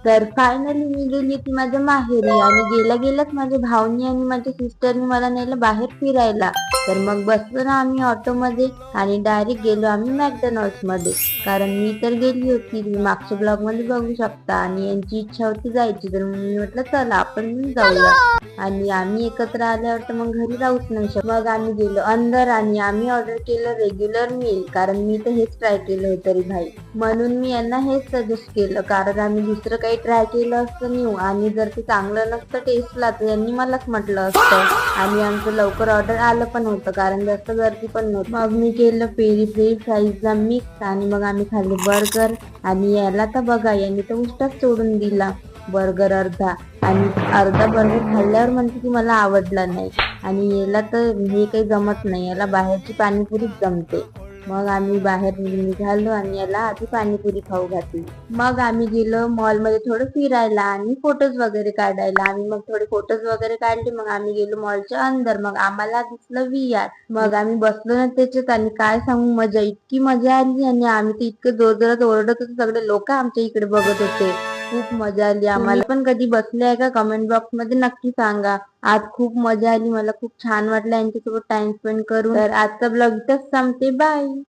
तर फायनली मी गेली होती माझ्या माहेरी आणि गेल्या गेल्याच माझ्या भावनी आणि माझ्या सिस्टरनी मला नेलं बाहेर फिरायला. तर मग बसलो ना आम्ही ऑटोमध्ये आणि डायरेक्ट गेलो आम्ही मॅकडॉनल्ड्स मध्ये. कारण मी तर गेली होती, तुम्ही मागच्या ब्लॉग मध्ये बघू शकता, आणि यांची इच्छा होती जायची, तर मी म्हटलं चला आपण पण जाऊया. आणि आम्ही एकत्र आल्यावर तर मग घरी राहूच नाही शकत. मग आम्ही गेलो अंदर आणि आम्ही ऑर्डर केलं रेग्युलर मील, कारण मी तर हेच ट्राय केलं होतं तरी भाई. म्हणून मी यांना हेच सजेस्ट केलं, कारण आम्ही दुसरं काही ट्राय केलं असतं न्यू आणि जर ते चांगलं नसतं टेस्टला तर यांनी मलाच म्हटलं असतं. आणि आमचं लवकर ऑर्डर आलं पण होतं कारण जास्त गर्दी पण नव्हती. मग मी केलं पेरी पेरी फ्राईजला मिक्स आणि मग आम्ही खाल्ले बर्गर. आणि याला तर बघा, यांनी तर उष्टाच सोडून दिला बर्गर अर्धा. आणि अर्धा बर्गर खाल्ल्यावर म्हणते की मला आवडला नाही. आणि याला तर हे काही जमत नाही, याला बाहेरची पाणीपुरीच जमते. मग आम्ही बाहेर निघालो आणि याला आधी पाणीपुरी खाऊ घातली. मग आम्ही गेलो मॉलमध्ये थोडं फिरायला आणि फोटोज वगैरे काढायला. आम्ही मग थोडे फोटोज वगैरे काढले. मग आम्ही गेलो मॉलच्या अंदर. मग आम्हाला दिसलं VR. मग आम्ही बसलो ना त्याच्यात आणि काय सांगू, मजा इतकी मजा आली. आणि आम्ही तर इतकं जोरजोरात ओरडत होतो, सगळे लोक आमच्या इकडे बघत होते. खूप मजा आली आम्हाला. पण कधी बसले आहे का कमेंट बॉक्स मध्ये नक्की सांगा. आज खूप मजा आली, मला खूप छान वाटलं यांच्यासोबत टाइम स्पेंड करून. तर आजचा ब्लॉग इथंच संपते. बाय.